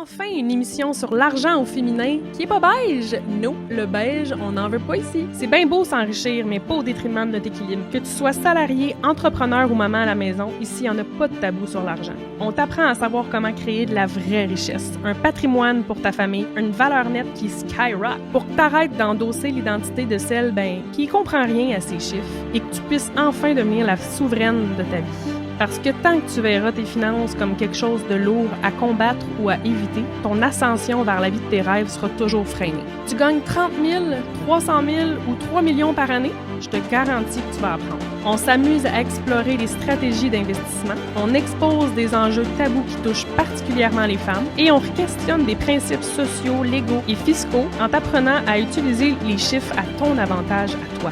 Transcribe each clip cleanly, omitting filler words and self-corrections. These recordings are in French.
Enfin, une émission sur l'argent au féminin qui est pas beige. Non, le beige, on n'en veut pas ici. C'est bien beau s'enrichir, mais pas au détriment de notre équilibre. Que tu sois salarié, entrepreneur ou maman à la maison, ici, il n'y en a pas de tabou sur l'argent. On t'apprend à savoir comment créer de la vraie richesse, un patrimoine pour ta famille, une valeur nette qui skyrock, pour que t'arrêtes d'endosser l'identité de celle, qui comprend rien à ces chiffres et que tu puisses enfin devenir la souveraine de ta vie. Parce que tant que tu verras tes finances comme quelque chose de lourd à combattre ou à éviter, ton ascension vers la vie de tes rêves sera toujours freinée. Tu gagnes 30 000, 300 000 ou 3 millions par année? Je te garantis que tu vas apprendre. On s'amuse à explorer les stratégies d'investissement, on expose des enjeux tabous qui touchent particulièrement les femmes et on questionne des principes sociaux, légaux et fiscaux en t'apprenant à utiliser les chiffres à ton avantage à toi.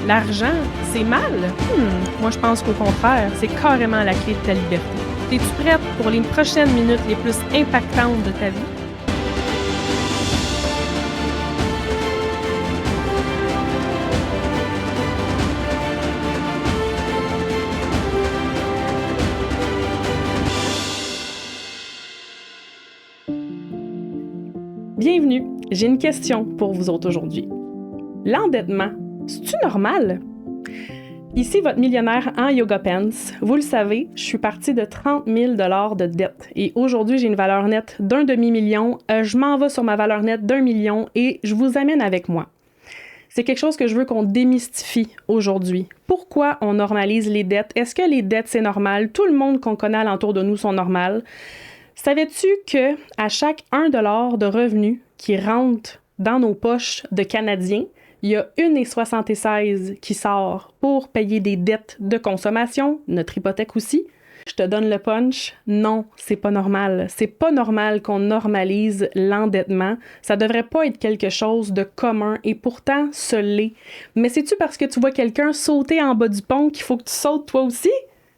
L'argent, c'est mal? Moi, je pense qu'au contraire, c'est carrément la clé de ta liberté. Es-tu prête pour les prochaines minutes les plus impactantes de ta vie? Bienvenue! J'ai une question pour vous autres aujourd'hui. L'endettement, c'est-tu normal? Ici, votre millionnaire en yoga pants. Vous le savez, je suis partie de 30 000 $ de dette. Et aujourd'hui, j'ai une valeur nette d'1 demi-million. Je m'en vais sur ma valeur nette d'1 million et je vous amène avec moi. C'est quelque chose que je veux qu'on démystifie aujourd'hui. Pourquoi on normalise les dettes? Est-ce que les dettes, c'est normal? Tout le monde qu'on connaît alentour de nous sont normales. Savais-tu que à chaque 1 $ de revenu qui rentre dans nos poches de Canadiens, il y a 1,76 qui sort pour payer des dettes de consommation, notre hypothèque aussi. Je te donne le punch. Non, c'est pas normal. C'est pas normal qu'on normalise l'endettement. Ça devrait pas être quelque chose de commun et pourtant, ce l'est. Mais c'est-tu parce que tu vois quelqu'un sauter en bas du pont qu'il faut que tu sautes toi aussi?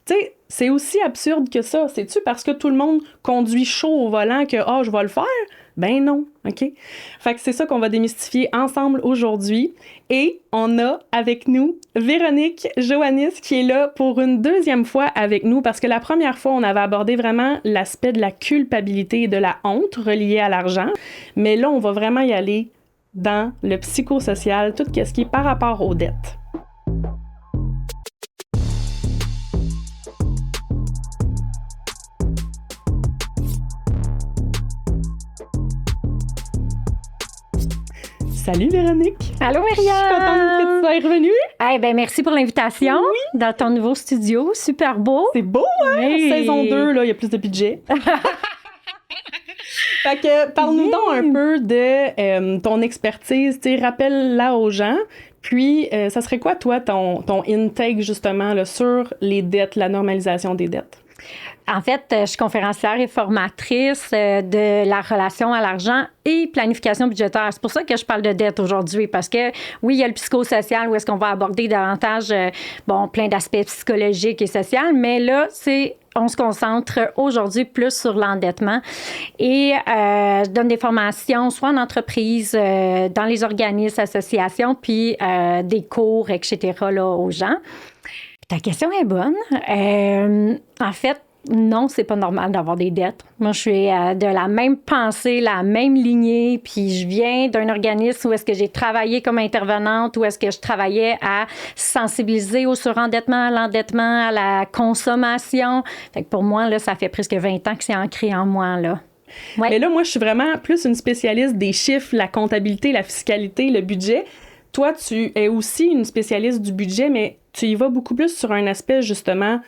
Tu sais, c'est aussi absurde que ça. C'est-tu parce que tout le monde conduit chaud au volant que « je vais le faire ». Ben non, OK? Fait que c'est ça qu'on va démystifier ensemble aujourd'hui. Et on a avec nous Véronique Joannis qui est là pour une deuxième fois avec nous parce que la première fois, on avait abordé vraiment l'aspect de la culpabilité et de la honte reliée à l'argent. Mais là, on va vraiment y aller dans le psychosocial, tout ce qui est par rapport aux dettes. Salut Véronique! Allô Myriam! Je suis contente que tu sois revenue. Merci pour l'invitation dans ton nouveau studio. Super beau. C'est beau, hein? Oui. Saison 2, là, il y a plus de budget. Fait que parle-nous donc un peu de ton expertise. Rappelle-la aux gens. Puis, ça serait quoi, toi, ton intake, justement, là, sur les dettes, la normalisation des dettes? En fait, je suis conférencière et formatrice de la relation à l'argent et planification budgétaire. C'est pour ça que je parle de dette aujourd'hui, parce que oui, il y a le psychosocial où est-ce qu'on va aborder davantage, plein d'aspects psychologiques et sociaux, mais là, on se concentre aujourd'hui plus sur l'endettement. Et je donne des formations, soit en entreprise, dans les organismes, associations, puis des cours, etc., là, aux gens. Ta question est bonne. En fait, non, c'est pas normal d'avoir des dettes. Moi, je suis de la même pensée, la même lignée, puis je viens d'un organisme où est-ce que j'ai travaillé comme intervenante, où est-ce que je travaillais à sensibiliser au surendettement, à l'endettement, à la consommation. Fait que pour moi, là, ça fait presque 20 ans que c'est ancré en moi, là. Ouais. Mais là, moi, je suis vraiment plus une spécialiste des chiffres, la comptabilité, la fiscalité, le budget. Toi, tu es aussi une spécialiste du budget, mais tu y vas beaucoup plus sur un aspect, justement,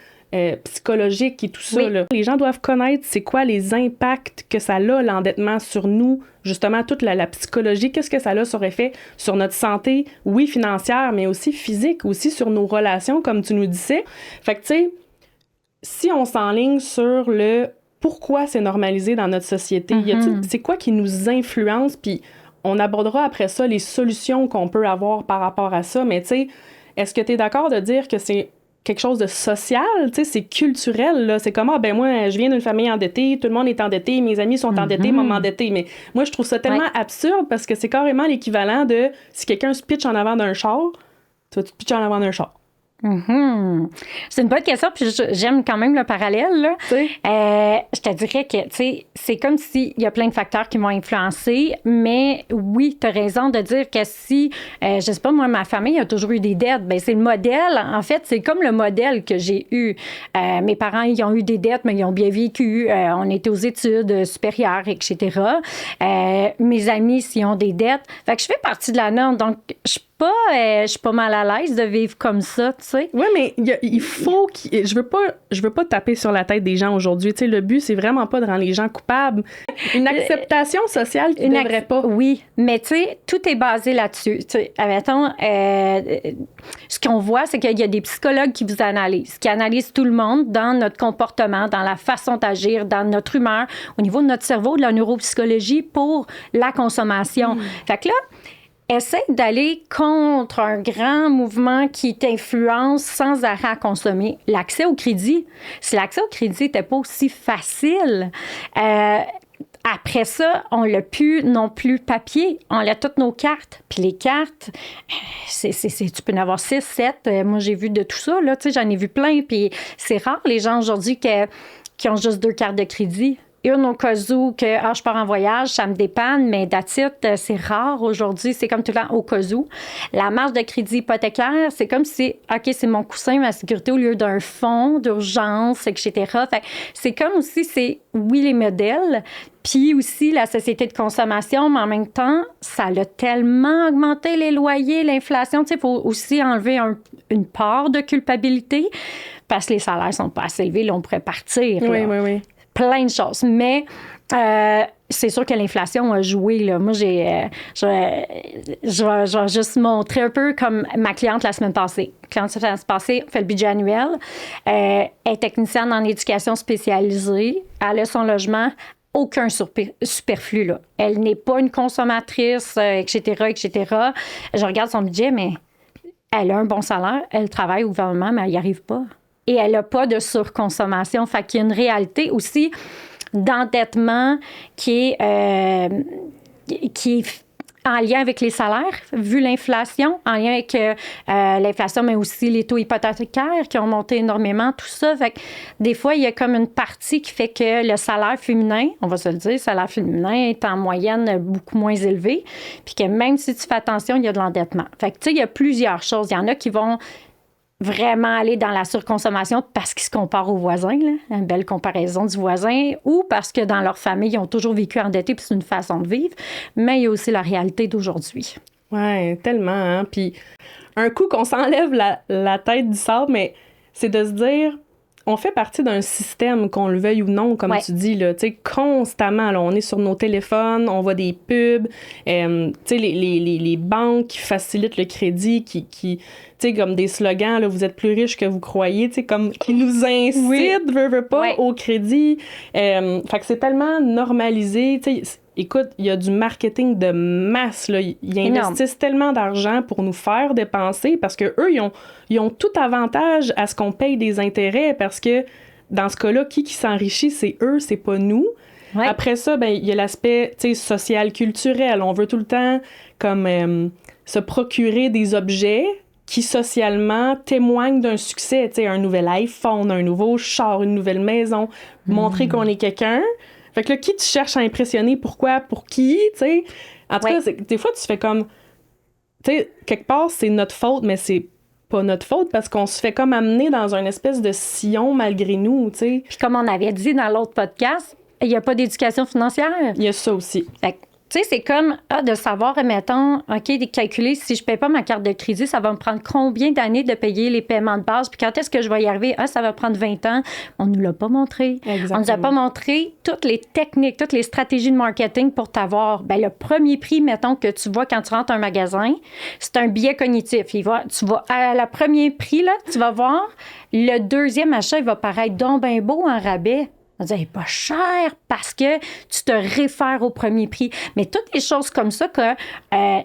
psychologique et tout ça. Oui. Là. Les gens doivent connaître c'est quoi les impacts que ça a, l'endettement, sur nous, justement, toute la psychologie, qu'est-ce que ça a sur effet sur notre santé, oui, financière, mais aussi physique, aussi sur nos relations, comme tu nous disais. Fait que, tu sais, si on s'enligne sur le pourquoi c'est normalisé dans notre société, c'est quoi qui nous influence, puis on abordera après ça les solutions qu'on peut avoir par rapport à ça, mais tu sais, est-ce que tu es d'accord de dire que c'est quelque chose de social, tu sais, c'est culturel, là. C'est comme, moi, je viens d'une famille endettée, tout le monde est endetté, mes amis sont endettés, maman endettée. Mais moi, je trouve ça tellement absurde parce que c'est carrément l'équivalent de si quelqu'un se pitche en avant d'un char, toi, tu te pitches en avant d'un char. Mm-hmm. C'est une bonne question, puis j'aime quand même le parallèle. Là. Je te dirais que c'est comme s'il y a plein de facteurs qui m'ont influencé, mais oui, tu as raison de dire que si, je sais pas, moi, ma famille a toujours eu des dettes, bien, c'est le modèle. En fait, c'est comme le modèle que j'ai eu. Mes parents, ils ont eu des dettes, mais ils ont bien vécu. On était aux études supérieures, etc. Mes amis, s'ils ont des dettes. Fait que je fais partie de la norme, donc je suis pas mal à l'aise de vivre comme ça, tu sais. Oui, mais il faut je veux pas taper sur la tête des gens aujourd'hui. Tu sais, le but, c'est vraiment pas de rendre les gens coupables. Une acceptation sociale qui ne devrait pas. Oui, mais tu sais, tout est basé là-dessus. Tu sais, admettons, ce qu'on voit, c'est qu'il y a des psychologues qui vous analysent, qui analysent tout le monde dans notre comportement, dans la façon d'agir, dans notre humeur, au niveau de notre cerveau, de la neuropsychologie pour la consommation. Fait que là, essaie d'aller contre un grand mouvement qui t'influence sans arrêt à consommer. L'accès au crédit, si l'accès au crédit n'était pas aussi facile, après ça, on l'a plus non plus papier. On a toutes nos cartes. Puis les cartes, tu peux en avoir 6, 7. Moi, j'ai vu de tout ça. Là, j'en ai vu plein. Puis c'est rare, les gens aujourd'hui qui ont juste 2 cartes de crédit. Une au cas où que je pars en voyage, ça me dépanne, mais that's it, c'est rare aujourd'hui. C'est comme tout le temps au cas où. La marge de crédit hypothécaire, c'est comme si, OK, c'est mon coussin, ma sécurité au lieu d'un fonds d'urgence, etc. Fait, c'est comme aussi, c'est, oui, les modèles, puis aussi la société de consommation, mais en même temps, ça a tellement augmenté les loyers, l'inflation. Tu sais, il faut aussi enlever une part de culpabilité parce que les salaires sont pas assez élevés. Là, on pourrait partir. Oui. Plein de choses. Mais c'est sûr que l'inflation a joué. Là. Moi, je vais juste montrer un peu comme ma cliente la semaine passée. La cliente la semaine passée fait le budget annuel. Elle est technicienne en éducation spécialisée. Elle a son logement. Aucun superflu. Là. Elle n'est pas une consommatrice, etc. Je regarde son budget, mais elle a un bon salaire. Elle travaille au gouvernement, mais elle n'y arrive pas. Et elle n'a pas de surconsommation. Fait qu'il y a une réalité aussi d'endettement qui est en lien avec les salaires, vu l'inflation, en lien avec l'inflation, mais aussi les taux hypothécaires qui ont monté énormément, tout ça. Fait que des fois, il y a comme une partie qui fait que le salaire féminin, on va se le dire, le salaire féminin est en moyenne beaucoup moins élevé, puis que même si tu fais attention, il y a de l'endettement. Fait que, tu sais, il y a plusieurs choses. Il y en a qui vont vraiment aller dans la surconsommation parce qu'ils se comparent aux voisins, là, une belle comparaison du voisin, ou parce que dans leur famille, ils ont toujours vécu endettés puis c'est une façon de vivre, mais il y a aussi la réalité d'aujourd'hui. Oui, tellement. Hein? Puis un coup qu'on s'enlève la tête du sable, mais c'est de se dire, on fait partie d'un système, qu'on le veuille ou non, comme tu dis, là, constamment. Là, on est sur nos téléphones, on voit des pubs, les banques qui facilitent le crédit, qui comme des slogans, là, vous êtes plus riche que vous croyez, comme qui nous incitent, veut pas, au crédit. Fait que c'est tellement normalisé. Écoute, il y a du marketing de masse. Là. Ils investissent tellement d'argent pour nous faire dépenser parce qu'eux, ils ont tout avantage à ce qu'on paye des intérêts parce que dans ce cas-là, qui s'enrichit, c'est eux, c'est pas nous. Ouais. Après ça, il y a l'aspect social, culturel. On veut tout le temps comme se procurer des objets qui socialement témoignent d'un succès. Un nouvel iPhone, un nouveau char, une nouvelle maison, montrer qu'on est quelqu'un. Fait que là, qui tu cherches à impressionner? Pourquoi? Pour qui? T'sais? En tout cas, des fois, tu fais comme... Tu sais, quelque part, c'est notre faute, mais c'est pas notre faute parce qu'on se fait comme amener dans une espèce de sillon malgré nous, tu sais. Puis comme on avait dit dans l'autre podcast, il n'y a pas d'éducation financière. Il y a ça aussi. Fait que, tu sais, c'est comme de savoir, mettons, OK, de calculer si je ne paye pas ma carte de crédit, ça va me prendre combien d'années de payer les paiements de base? Puis quand est-ce que je vais y arriver? Ça va prendre 20 ans. On ne nous l'a pas montré. Exactement. On ne nous a pas montré toutes les techniques, toutes les stratégies de marketing pour t'avoir. Le premier prix, mettons, que tu vois quand tu rentres à un magasin, c'est un biais cognitif. Tu vas à la premier prix, là, tu vas voir, le deuxième achat, il va paraître donc bien beau en rabais. On dit, elle n'est pas chère parce que tu te réfères au premier prix. Mais toutes les choses comme ça que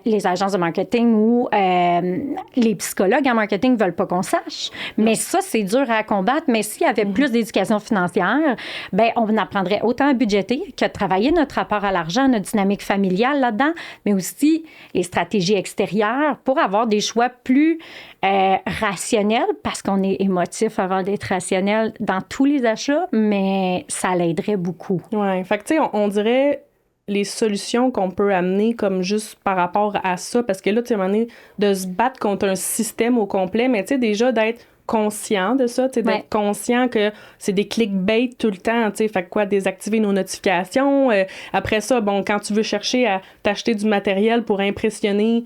les agences de marketing ou les psychologues en marketing ne veulent pas qu'on sache. Mais ça, c'est dur à combattre. Mais s'il y avait plus d'éducation financière, ben on apprendrait autant à budgéter que à travailler notre rapport à l'argent, notre dynamique familiale là-dedans, mais aussi les stratégies extérieures pour avoir des choix plus rationnels parce qu'on est émotif avant d'être rationnel dans tous les achats, mais ça l'aiderait beaucoup. Oui. Fait que, tu sais, on dirait les solutions qu'on peut amener comme juste par rapport à ça, parce que là, tu sais, à un moment donné, de se battre contre un système au complet, mais tu sais, déjà d'être conscient de ça, tu sais, d'être conscient que c'est des clickbait tout le temps, tu sais, fait quoi, désactiver nos notifications. Après ça, bon, quand tu veux chercher à t'acheter du matériel pour impressionner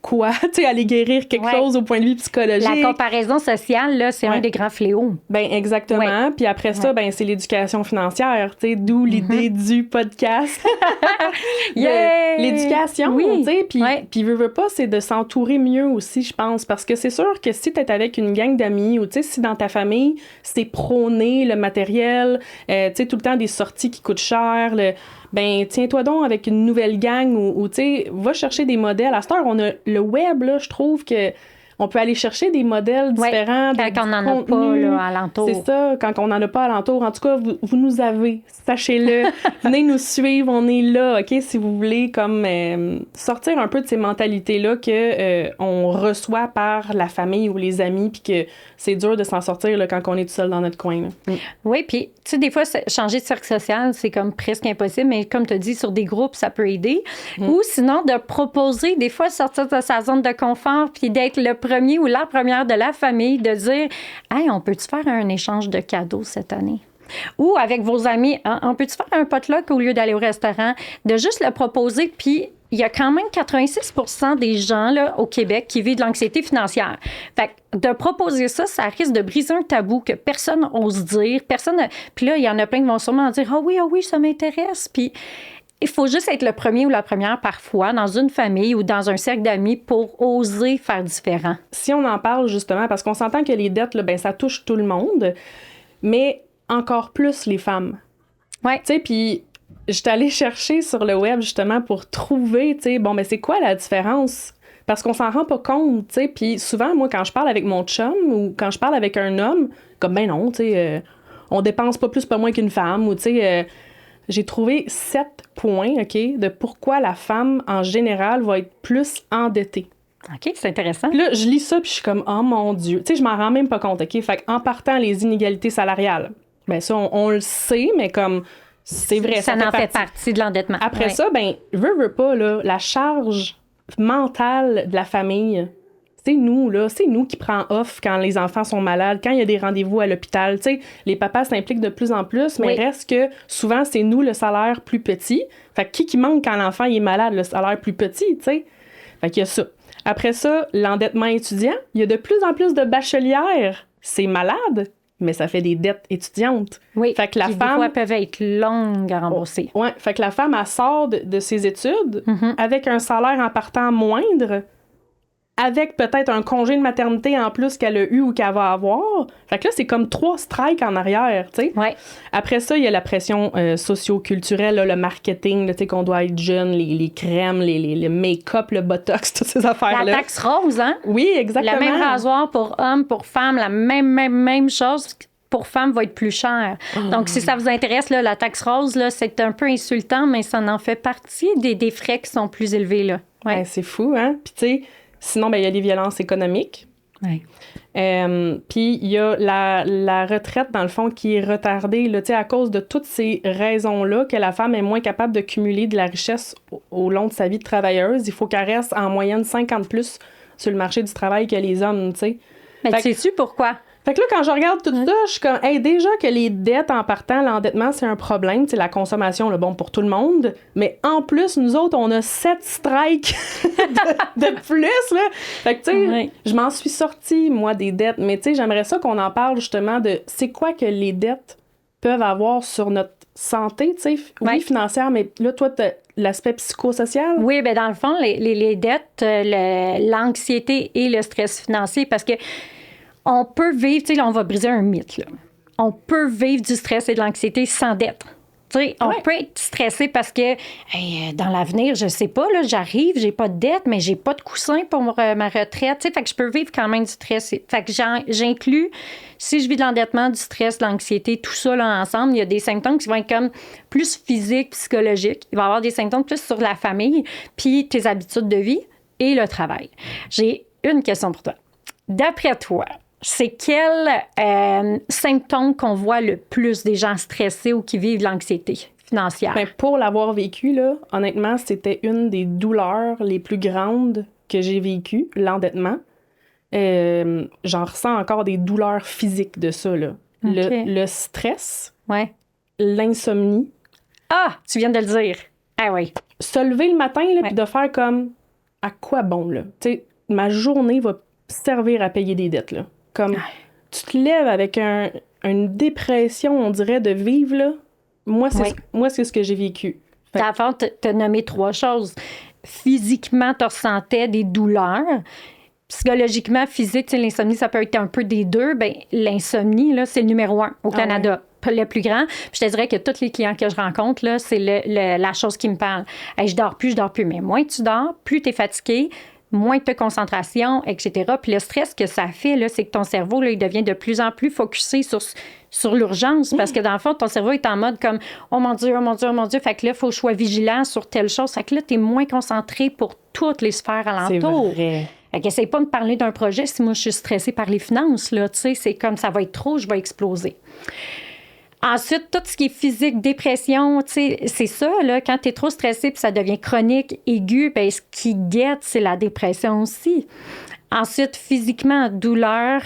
quoi, tu sais, aller guérir quelque chose au point de vue psychologique. La comparaison sociale, là, c'est un des grands fléaux. Ben exactement. Puis après ça, ben c'est l'éducation financière, tu sais, d'où l'idée du podcast. L'éducation, tu sais, puis veux pas, c'est de s'entourer mieux aussi, je pense, parce que c'est sûr que si t'es avec une gang d'amis ou, tu sais, si dans ta famille, c'est prôné le matériel, tu sais, tout le temps des sorties qui coûtent cher, ben tiens-toi donc avec une nouvelle gang ou tu sais, va chercher des modèles. À cette heure, on a le web, là, je trouve que on peut aller chercher des modèles différents. Quand on n'en a pas là, alentour. C'est ça, quand on n'en a pas alentour. En tout cas, vous nous avez, sachez-le. Venez nous suivre, on est là, OK, si vous voulez comme sortir un peu de ces mentalités-là que on reçoit par la famille ou les amis, puis que c'est dur de s'en sortir là, quand on est tout seul dans notre coin. Là. Oui, puis tu sais, des fois, changer de cercle social, c'est comme presque impossible, mais comme tu as dit, sur des groupes, ça peut aider. Ou sinon, de proposer, des fois, sortir de sa zone de confort, puis d'être le premier ou la première de la famille, de dire « Hey, on peut-tu faire un échange de cadeaux cette année? » Ou avec vos amis, hein, on peut-tu faire un potluck au lieu d'aller au restaurant? De juste le proposer, puis il y a quand même 86% des gens là, au Québec qui vivent de l'anxiété financière. Fait que de proposer ça, ça risque de briser un tabou que personne n'ose dire. Puis là, il y en a plein qui vont sûrement dire « Ah oui, ça m'intéresse. » Puis il faut juste être le premier ou la première parfois dans une famille ou dans un cercle d'amis pour oser faire différent. Si on en parle justement, parce qu'on s'entend que les dettes, là, ben, ça touche tout le monde, mais encore plus les femmes. Ouais. Tu sais, puis j'étais allée chercher sur le web justement pour trouver, tu sais, bon, mais c'est quoi la différence? Parce qu'on s'en rend pas compte, tu sais. Puis souvent, moi, quand je parle avec mon chum ou quand je parle avec un homme, comme ben non, tu sais, on dépense pas moins qu'une femme ou tu sais... j'ai trouvé 7 points, OK, de pourquoi la femme, en général, va être plus endettée. OK, c'est intéressant. Puis là, je lis ça, puis je suis comme, oh mon Dieu. Tu sais, je m'en rends même pas compte, OK? Fait qu'en partant, les inégalités salariales, ben ça, on le sait, mais comme, c'est vrai. Ça en fait partie de l'endettement. Après ça, ben, veux pas, là, la charge mentale de la famille... C'est nous qui prend off quand les enfants sont malades, quand il y a des rendez-vous à l'hôpital. Tu sais, les papas s'impliquent de plus en plus, mais reste que souvent, c'est nous le salaire plus petit. Fait que qui manque quand l'enfant il est malade, le salaire plus petit, tu sais? Fait qu'il y a ça. Après ça, l'endettement étudiant. Il y a de plus en plus de bachelières. C'est malade, mais ça fait des dettes étudiantes. Oui, fait que la femme, des fois, peuvent être longues à rembourser. Ouais, fait que la femme, elle sort de ses études avec un salaire en partant moindre, avec peut-être un congé de maternité en plus qu'elle a eu ou qu'elle va avoir. Fait que là, c'est comme 3 strikes en arrière, tu sais. Ouais. Après ça, il y a la pression socio-culturelle, là, le marketing, tu sais, qu'on doit être jeune, les crèmes, les make-up, le botox, toutes ces affaires-là. La taxe rose, hein? Oui, exactement. Le même rasoir pour hommes, pour femmes, la même chose pour femmes va être plus cher. Donc, si ça vous intéresse, là, la taxe rose, là, c'est un peu insultant, mais ça en fait partie des frais qui sont plus élevés, là. Ouais. C'est fou, hein? Puis, tu sais, sinon, ben, il y a les violences économiques. Ouais. Puis, il y a la retraite, dans le fond, qui est retardée là, à cause de toutes ces raisons-là, que la femme est moins capable de cumuler de la richesse au long de sa vie de travailleuse. Il faut qu'elle reste en moyenne 50 plus sur le marché du travail que les hommes, tu sais. Mais sais-tu pourquoi? Fait que là, quand je regarde tout ça, je suis comme, hey, déjà que les dettes en partant, l'endettement, c'est un problème. C'est la consommation, le bon pour tout le monde. Mais en plus, nous autres, on a 7 strikes de plus, là. Fait que, tu sais, je m'en suis sortie, moi, des dettes. Mais, tu sais, j'aimerais ça qu'on en parle, justement, de c'est quoi que les dettes peuvent avoir sur notre santé, tu sais. Oui, financière, mais là, toi, t'as l'aspect psychosocial. Oui, bien, dans le fond, les dettes, l'anxiété et le stress financier, parce que on peut vivre, tu sais, là, on va briser un mythe, là. on peut vivre du stress et de l'anxiété sans dette. On peut être stressé parce que dans l'avenir, je sais pas, là, j'arrive, j'ai pas de dette, mais j'ai pas de coussin pour ma retraite. Fait que je peux vivre quand même du stress. Fait que j'inclus, si je vis de l'endettement, du stress, de l'anxiété, tout ça là, ensemble, il y a des symptômes qui vont être comme plus physiques, psychologiques. Il va y avoir des symptômes plus sur la famille, puis tes habitudes de vie et le travail. J'ai une question pour toi. D'après toi, c'est quel symptôme qu'on voit le plus des gens stressés ou qui vivent l'anxiété financière? Ben, pour l'avoir vécu, là, honnêtement, c'était une des douleurs les plus grandes que j'ai vécues, l'endettement. J'en ressens encore des douleurs physiques de ça, là. Okay. Le stress, l'insomnie. Ah, tu viens de le dire. Ah oui. Se lever le matin, là, puis de faire comme, à quoi bon, là? Tu sais, ma journée va servir à payer des dettes, là. Comme, tu te lèves avec une dépression, on dirait, de vivre, là. Moi, c'est ce que j'ai vécu. Dans le fond, tu as nommé 3 choses. Physiquement, tu ressentais des douleurs. Psychologiquement, physique, l'insomnie, ça peut être un peu des deux. Ben, l'insomnie, là, c'est le numéro 1 au Canada. Le plus grand. Puis je te dirais que tous les clients que je rencontre, là, c'est la chose qui me parle. Hey, je dors plus. Mais moins tu dors, plus tu es fatigué, moins de concentration, etc. Puis le stress que ça fait, là, c'est que ton cerveau, là, il devient de plus en plus focusé sur l'urgence parce que dans le fond, ton cerveau est en mode comme « Oh mon Dieu, oh mon Dieu, oh mon Dieu ». Fait que là, il faut que je sois vigilant sur telle chose. Fait que là, tu es moins concentré pour toutes les sphères alentour. C'est vrai. Fait qu'essaye pas de me parler d'un projet si moi, je suis stressée par les finances. Là, tu sais, c'est comme ça va être trop, je vais exploser. Ensuite, tout ce qui est physique, dépression, tu sais, c'est ça, là, quand tu es trop stressé puis ça devient chronique, aigu, bien, ce qui guette, c'est la dépression aussi. Ensuite, physiquement, douleur,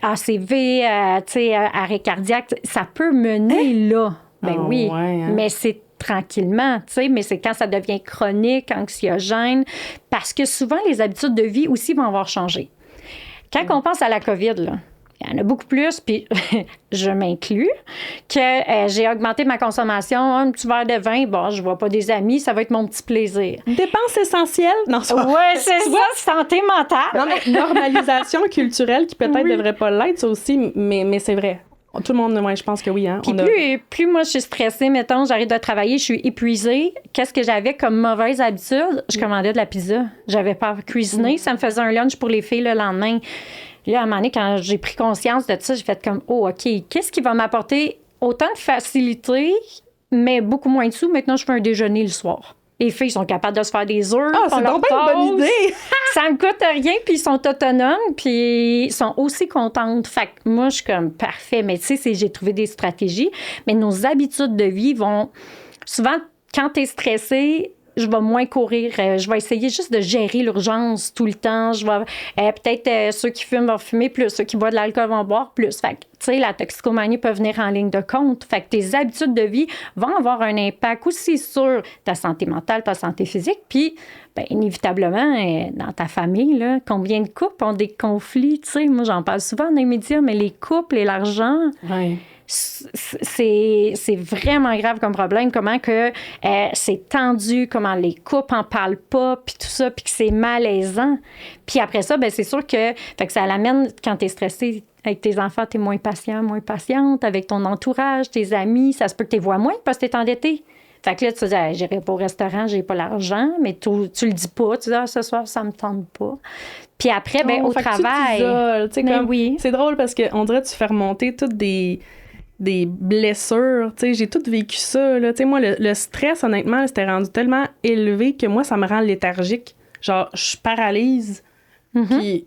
ACV, tu sais, arrêt cardiaque, ça peut mener là. Ben oui, mais c'est tranquillement, tu sais, mais c'est quand ça devient chronique, anxiogène, parce que souvent, les habitudes de vie aussi vont avoir changé. Quand on pense à la COVID, là, il y en a beaucoup plus, puis je m'inclus, que j'ai augmenté ma consommation. Un petit verre de vin, bon, je vois pas des amis, ça va être mon petit plaisir. Dépense essentielle? Non, oui, c'est ça, santé mentale. Non, mais normalisation culturelle qui peut-être devrait pas l'être, ça aussi, mais c'est vrai. Tout le monde, moi, je pense que oui. Hein, puis plus moi, je suis stressée, mettons, j'arrête de travailler, je suis épuisée. Qu'est-ce que j'avais comme mauvaise habitude? Je commandais de la pizza. J'avais pas cuisiné. Ça me faisait un lunch pour les filles le lendemain. Là, à un moment donné, quand j'ai pris conscience de ça, j'ai fait comme, oh, OK, qu'est-ce qui va m'apporter autant de facilité, mais beaucoup moins de sous? Maintenant, je fais un déjeuner le soir. Les filles sont capables de se faire des œufs. Ah, c'est donc bien une bonne idée! Ça me coûte rien, puis ils sont autonomes, puis ils sont aussi contentes. Fait que moi, je suis comme, parfait. Mais tu sais, j'ai trouvé des stratégies. Mais nos habitudes de vie vont... Souvent, quand tu es stressé, je vais moins courir. Je vais essayer juste de gérer l'urgence tout le temps. Je vais peut-être ceux qui fument vont fumer plus, ceux qui boivent de l'alcool vont boire plus. Fait que, tu sais, la toxicomanie peut venir en ligne de compte. Fait que tes habitudes de vie vont avoir un impact aussi sur ta santé mentale, ta santé physique. Puis, bien, inévitablement, dans ta famille, là, combien de couples ont des conflits? Tu sais, moi, j'en parle souvent dans les médias, mais les couples et l'argent... Ouais. C'est vraiment grave comme problème, comment que c'est tendu, comment les couples en parlent pas, puis tout ça, puis que c'est malaisant. Puis après ça, ben c'est sûr que, fait que ça l'amène, quand t'es stressé avec tes enfants, t'es moins patient, moins patiente, avec ton entourage, tes amis, ça se peut que t'es vois moins parce que t'es endetté. Fait que là, tu te dis, j'irai pas au restaurant, j'ai pas l'argent, mais tu le dis pas, tu dis, ce soir, ça me tente pas. Puis après, ben au travail. Oui. C'est drôle parce qu'on dirait que tu fais remonter toutes des blessures, tu sais, j'ai tout vécu ça, là, tu sais, moi, le stress, honnêtement, c'était rendu tellement élevé que moi, ça me rend léthargique, genre, je paralyse, puis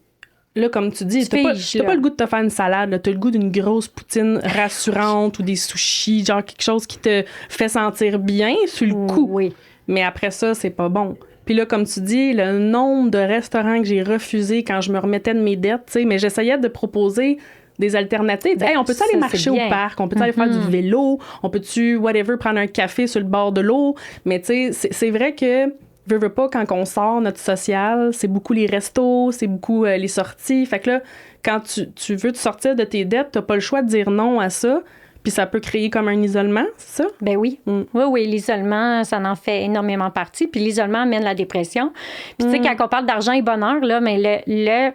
là, comme tu dis, t'as pas le goût de te faire une salade, là, t'as le goût d'une grosse poutine rassurante ou des sushis, genre quelque chose qui te fait sentir bien sur le coup, mais après ça, c'est pas bon. Puis là, comme tu dis, le nombre de restaurants que j'ai refusés quand je me remettais de mes dettes, tu sais, mais j'essayais de proposer des alternatives. Hey, on peut-tu aller marcher au parc? On peut-tu aller faire du vélo? On peut-tu, whatever, prendre un café sur le bord de l'eau? Mais tu sais, c'est vrai que, veux pas, quand on sort, notre social, c'est beaucoup les restos, c'est beaucoup les sorties. Fait que là, quand tu veux te sortir de tes dettes, t'as pas le choix de dire non à ça. Puis ça peut créer comme un isolement, c'est ça? Ben oui. Oui, l'isolement, ça en fait énormément partie. Puis l'isolement amène la dépression. Puis tu sais, quand on parle d'argent et bonheur, là, mais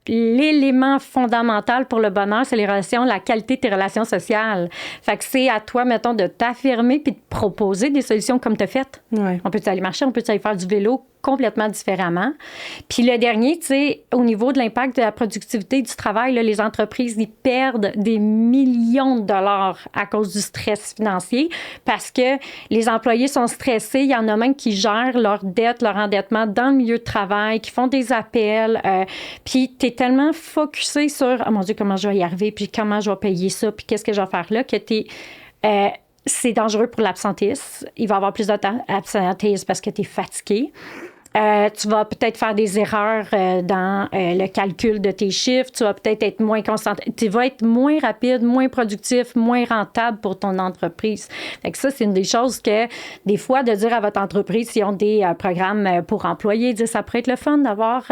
l'élément fondamental pour le bonheur, c'est les relations, la qualité de tes relations sociales. Fait que c'est à toi, mettons, de t'affirmer puis de proposer des solutions comme tu as fait. Ouais. On peut aller marcher, on peut aller faire du vélo complètement différemment. Puis le dernier, tu sais, au niveau de l'impact de la productivité du travail, là, les entreprises, ils perdent des millions de dollars à cause du stress financier parce que les employés sont stressés. Il y en a même qui gèrent leurs dettes, leur endettement dans le milieu de travail, qui font des appels. Puis tu es tellement focusé sur « Oh mon Dieu, comment je vais y arriver? Puis comment je vais payer ça? Puis qu'est-ce que je vais faire là? » que tu es... c'est dangereux pour l'absentéisme. Il va y avoir plus d'absentéisme parce que tu es fatigué. Tu vas peut-être faire des erreurs dans le calcul de tes chiffres. Tu vas peut-être être moins concentré. Tu vas être moins rapide, moins productif, moins rentable pour ton entreprise. Fait que ça, c'est une des choses que, des fois, de dire à votre entreprise, s'ils ont des programmes pour employés, dire ça pourrait être le fun d'avoir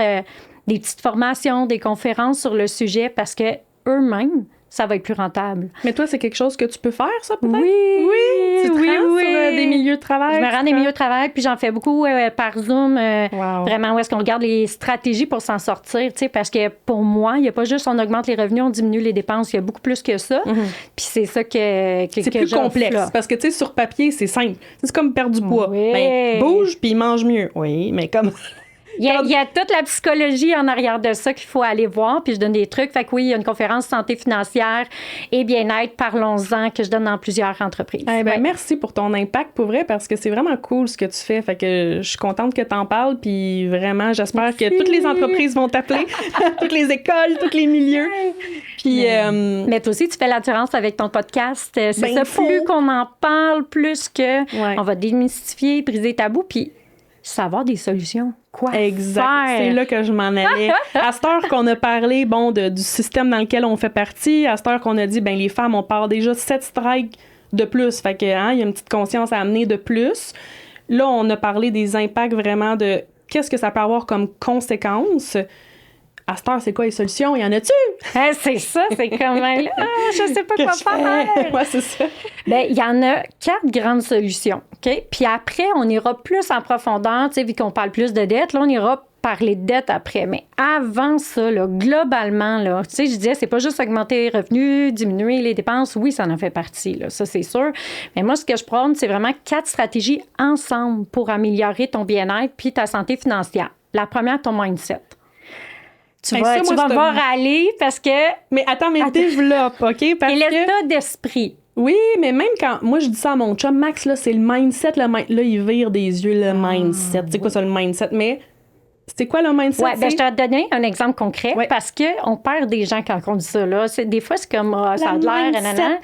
des petites formations, des conférences sur le sujet parce que eux-mêmes, ça va être plus rentable. Mais toi, c'est quelque chose que tu peux faire, ça, peut-être? Oui, Tu te rends sur des milieux de travail? Je me rends des milieux de travail, puis j'en fais beaucoup par Zoom. Wow. Vraiment, où est-ce qu'on regarde les stratégies pour s'en sortir, tu sais, parce que pour moi, il n'y a pas juste on augmente les revenus, on diminue les dépenses. Il y a beaucoup plus que ça. Puis c'est ça que c'est plus complexe. Là. Parce que, tu sais, sur papier, c'est simple. C'est comme perdre du poids. Oui. Ben, bouge, puis mange mieux. Oui, mais comme... Il y a toute la psychologie en arrière de ça qu'il faut aller voir, puis je donne des trucs. Fait que oui, il y a une conférence santé financière et bien-être, parlons-en, que je donne dans plusieurs entreprises. Eh ben, merci pour ton impact, pour vrai, parce que c'est vraiment cool ce que tu fais. Fait que je suis contente que tu en parles, puis vraiment, j'espère que toutes les entreprises vont t'appeler, toutes les écoles, tous les milieux. Puis, mais toi aussi, tu fais l'attirance avec ton podcast. C'est ça, plus qu'on en parle, plus que on va démystifier, briser tabou, puis savoir des solutions. Quoi exact. Faire? C'est là que je m'en allais. À cette heure qu'on a parlé, du système dans lequel on fait partie, à cette heure qu'on a dit, les femmes, on part déjà 7 strikes de plus. Fait que, il y a une petite conscience à amener de plus. Là, on a parlé des impacts vraiment de qu'est-ce que ça peut avoir comme conséquence. À cette heure, c'est quoi les solutions? Y en a-tu? C'est ça, c'est comme là, je sais pas quoi faire. Ouais, c'est ça. Il y en a 4 grandes solutions, OK? Puis après, on ira plus en profondeur, tu sais, vu qu'on parle plus de dettes, là, on ira parler de dettes après. Mais avant ça, là, globalement, là, tu sais, je disais, c'est pas juste augmenter les revenus, diminuer les dépenses. Oui, ça en fait partie, là, ça, c'est sûr. Mais moi, ce que je prône, c'est vraiment 4 stratégies ensemble pour améliorer ton bien-être puis ta santé financière. La première, ton mindset. Tu vas voir aller parce que... Mais attends, mais développe, OK? Parce et l'état d'esprit. Oui, mais même quand... Moi, je dis ça à mon chum, Max, là, c'est le mindset. Là, il vire des yeux, le mindset. C'est quoi ça, le mindset? Mais c'est quoi le mindset? Oui, je te donner un exemple concret parce qu'on perd des gens quand on dit ça. Là. Des fois, c'est comme ça a de l'air, nanana.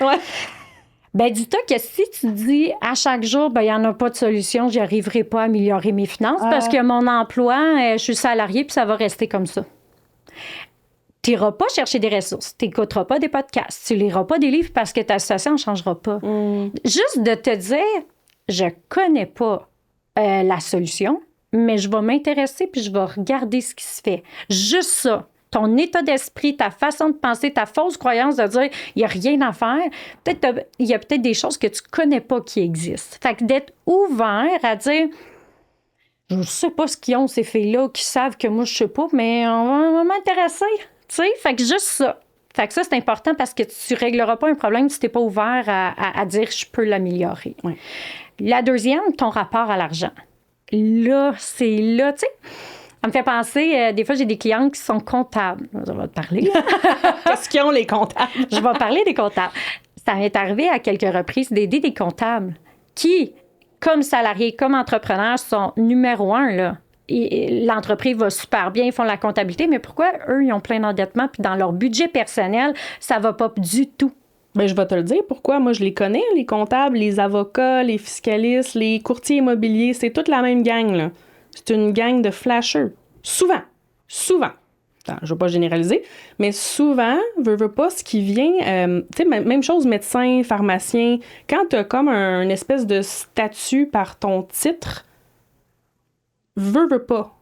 Ouais. Dis-toi que si tu dis à chaque jour, il n'y en a pas de solution, j'y arriverai pas à améliorer mes finances parce que mon emploi, je suis salarié puis ça va rester comme ça. Tu n'iras pas chercher des ressources, tu n'écouteras pas des podcasts, tu ne liras pas des livres parce que ta situation ne changera pas. Juste de te dire, je ne connais pas la solution, mais je vais m'intéresser puis je vais regarder ce qui se fait. Juste ça. Ton état d'esprit, ta façon de penser, ta fausse croyance de dire il n'y a rien à faire, il y a peut-être des choses que tu ne connais pas qui existent. Fait que d'être ouvert à dire je ne sais pas ce qu'ils ont, ces filles-là, qui savent que moi, je ne sais pas, mais on va m'intéresser. Tu sais, fait que juste ça. Fait que ça, c'est important parce que tu ne régleras pas un problème si tu n'es pas ouvert à dire je peux l'améliorer. Oui. La deuxième, ton rapport à l'argent. Là, c'est là, tu sais. Ça me fait penser, des fois, j'ai des clientes qui sont comptables. On va te parler. Qu'est-ce qu'ils ont, les comptables? Je vais parler des comptables. Ça m'est arrivé à quelques reprises d'aider des comptables qui, comme salariés, comme entrepreneurs, sont numéro 1, là. Et l'entreprise va super bien, ils font la comptabilité, mais pourquoi eux, ils ont plein d'endettement, puis dans leur budget personnel, ça va pas du tout? Je vais te le dire. Pourquoi? Moi, je les connais, les comptables, les avocats, les fiscalistes, les courtiers immobiliers. C'est toute la même gang, là. C'est une gang de flasheux. Souvent. Attends, je ne veux pas généraliser, mais souvent, veux pas, ce qui vient... tu sais, même chose, médecin, pharmacien. Quand tu as comme un espèce de statut par ton titre, veux pas,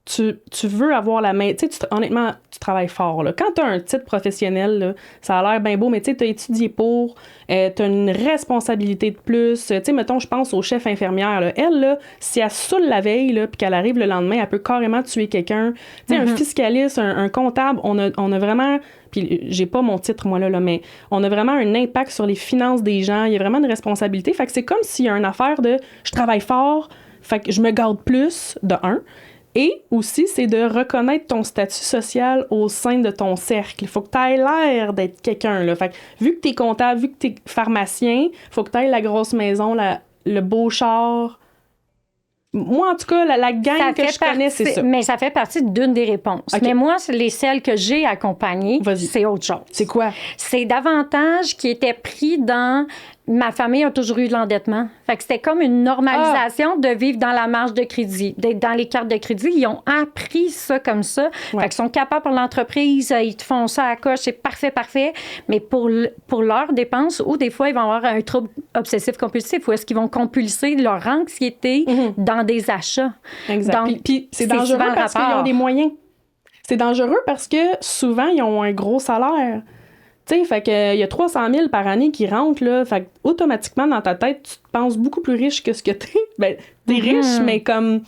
tu veux avoir la main. Tu sais, honnêtement, tu travailles fort. Là. Quand tu as un titre professionnel, là, ça a l'air bien beau, mais tu as étudié pour, tu as une responsabilité de plus. Tu sais, mettons, je pense au chef infirmière. Là. Elle, là, si elle saoule la veille, puis qu'elle arrive le lendemain, elle peut carrément tuer quelqu'un. Tu sais, un fiscaliste, un comptable, on a vraiment. Puis j'ai pas mon titre, moi, là, mais on a vraiment un impact sur les finances des gens. Il y a vraiment une responsabilité. Fait que c'est comme s'il y a une affaire de je travaille fort, fait que je me garde plus, de un. Et aussi, c'est de reconnaître ton statut social au sein de ton cercle. Il faut que tu aies l'air d'être quelqu'un. Là. Fait que, vu que tu es comptable, vu que tu es pharmacien, il faut que tu aies la grosse maison, le beau char. Moi, en tout cas, la gang que je connais, c'est ça. Mais ça fait partie d'une des réponses. Okay. Mais moi, celles que j'ai accompagnées, c'est autre chose. C'est quoi? C'est davantage qui était pris dans... Ma famille a toujours eu de l'endettement. Fait que c'était comme une normalisation de vivre dans la marge de crédit, d'être dans les cartes de crédit. Ils ont appris ça comme ça. Ouais. Fait qu'ils sont capables pour l'entreprise, ils te font ça à coche, c'est parfait. Mais pour leurs dépenses, ou des fois, ils vont avoir un trouble obsessif-compulsif, ou est-ce qu'ils vont compulser leur anxiété dans des achats. Exact. Donc, puis c'est dangereux parce qu'ils ont des moyens. C'est dangereux parce que souvent, ils ont un gros salaire. Tu sais, fait que il y a 300 000 par année qui rentrent, là. Fait que automatiquement, dans ta tête, tu te penses beaucoup plus riche que ce que t'es. Ben, t'es riche, mais comme...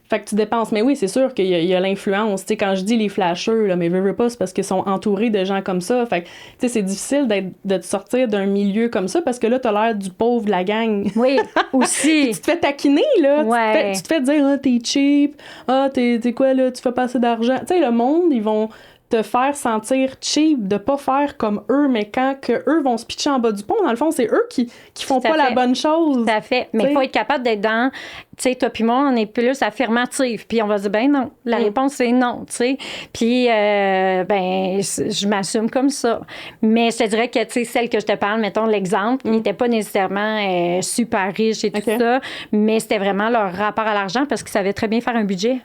Fait que tu dépenses. Mais oui, c'est sûr qu'il y a l'influence. Tu sais, quand je dis les flasheux, là, mais veux pas, c'est parce qu'ils sont entourés de gens comme ça. Fait que, tu sais, c'est difficile de te sortir d'un milieu comme ça parce que là, t'as l'air du pauvre de la gang. Oui, aussi. Tu te fais taquiner, là. Ouais. Tu te fais dire, ah, t'es cheap. Ah, t'es quoi, là, tu fais pas assez d'argent. Tu sais, le monde, ils vont te faire sentir cheap, de pas faire comme eux, mais quand que eux vont se pitcher en bas du pont, dans le fond, c'est eux qui font pas la bonne chose. Tout à fait. Mais il faut être capable d'être dans, tu sais, toi puis moi, on est plus affirmatif. Puis on va dire, ben non. La réponse, c'est non, tu sais. Puis, ben, je m'assume comme ça. Mais je te dirais que, tu sais, celle que je te parle, mettons l'exemple, ils n'étaient pas nécessairement super riches et tout ça, mais c'était vraiment leur rapport à l'argent parce qu'ils savaient très bien faire un budget.